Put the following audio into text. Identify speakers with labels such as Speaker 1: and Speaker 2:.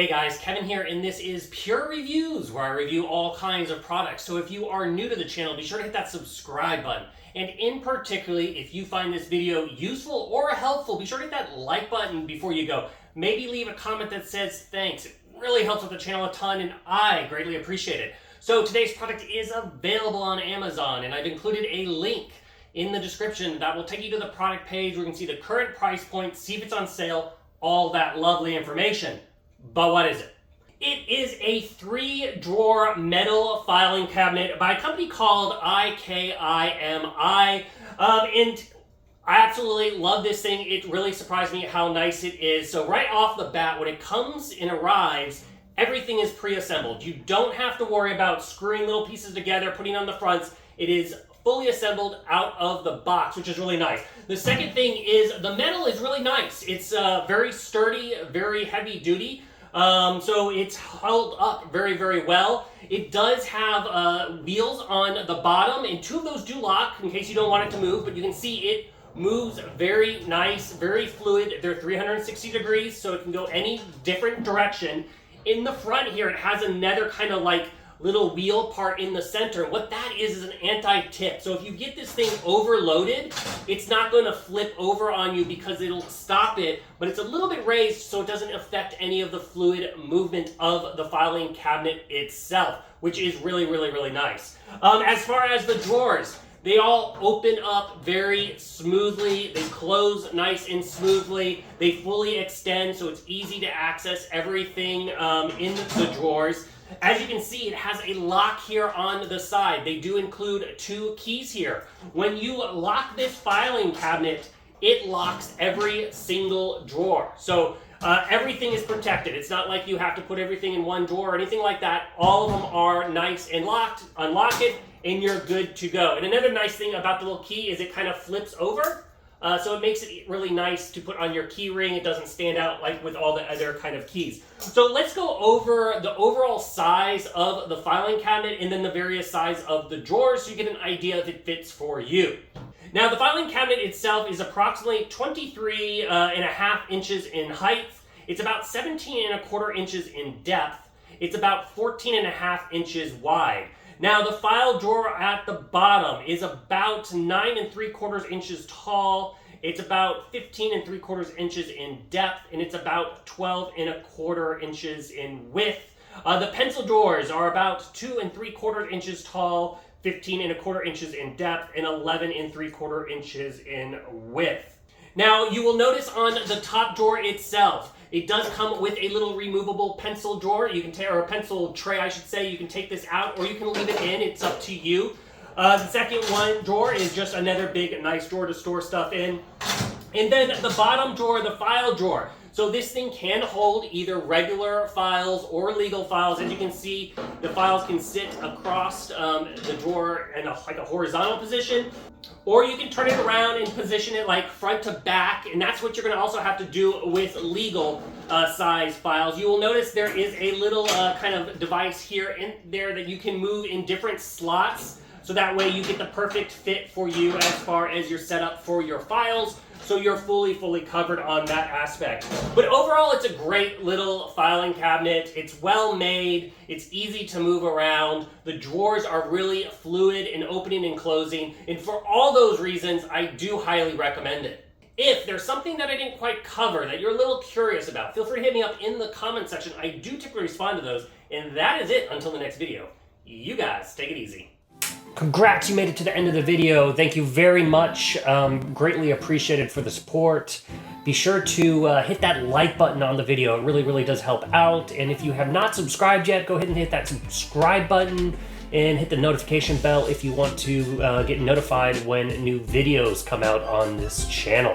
Speaker 1: Hey guys, Kevin here, and this is Pure Reviews, where I review all kinds of products. So if you are new to the channel, be sure to hit that subscribe button. And in particularly, if you find this video useful or helpful, be sure to hit that like button before you go. Maybe leave a comment that says thanks. It really helps with the channel a ton, and I greatly appreciate it. So today's product is available on Amazon, and I've included a link in the description that will take you to the product page where you can see the current price point, see if it's on sale, all that lovely information. But what is it? It is a 3-drawer metal filing cabinet by a company called IKIMI. And I absolutely love this thing. It really surprised me how nice it is. So right off the bat, when it comes and arrives, everything is pre-assembled. You don't have to worry about screwing little pieces together, putting on the fronts. It is fully assembled out of the box, which is really nice. The second thing is the metal is really nice. It's very sturdy, very heavy duty. So it's held up very, very well. It does have wheels on the bottom, and 2 of those do lock in case you don't want it to move, but you can see it moves very nice, very fluid. They're 360 degrees, so it can go any different direction. In the front here, it has another kind of like little wheel part in the center. What that is an anti-tip. So if you get this thing overloaded, it's not going to flip over on you because it'll stop it, but it's a little bit raised so it doesn't affect any of the fluid movement of the filing cabinet itself, which is really, really, really nice. As far as the drawers, they all open up very smoothly. They close nice and smoothly. They fully extend, so it's easy to access everything in the drawers. As you can see, it has a lock here on the side. They do include 2 keys here. When you lock this filing cabinet, it locks every single drawer. So everything is protected. It's not like you have to put everything in one drawer or anything like that. All of them are nice and locked. Unlock it, and you're good to go. And another nice thing about the little key is it kind of flips over. So it makes it really nice to put on your key ring. It doesn't stand out like with all the other kind of keys. So let's go over the overall size of the filing cabinet and then the various size of the drawers so you get an idea if it fits for you. Now the filing cabinet itself is approximately 23.5 inches in height. It's about 17.25 inches in depth. It's about 14.5 inches wide. Now the file drawer at the bottom is about 9.75 inches tall. It's about 15.75 inches in depth, and it's about 12.25 inches in width. The pencil drawers are about 2.75 inches tall, 15.25 inches in depth, and 11.75 inches in width. Now you will notice on the top drawer itself, it does come with a little removable pencil drawer. You can or a pencil tray, I should say. You can take this out or you can leave it in. It's up to you. The second drawer is just another big, nice drawer to store stuff in. And then the bottom drawer, the file drawer. So this thing can hold either regular files or legal files. As you can see, the files can sit across the drawer in like a horizontal position. Or you can turn it around and position it like front to back, and that's what you're going to also have to do with legal size files. You will notice there is a little kind of device here in there that you can move in different slots, so that way you get the perfect fit for you as far as your setup for your files, so you're fully covered on that aspect. But overall, it's a great little filing cabinet. It's well made. It's easy to move around. The drawers are really fluid in opening and closing. And for all those reasons, I do highly recommend it. If there's something that I didn't quite cover that you're a little curious about, feel free to hit me up in the comment section. I do typically respond to those. And that is it until the next video. You guys, take it easy. Congrats, you made it to the end of the video. Thank you very much. Greatly appreciated for the support. Be sure to hit that like button on the video. It really, really does help out. And if you have not subscribed yet, go ahead and hit that subscribe button and hit the notification bell if you want to get notified when new videos come out on this channel.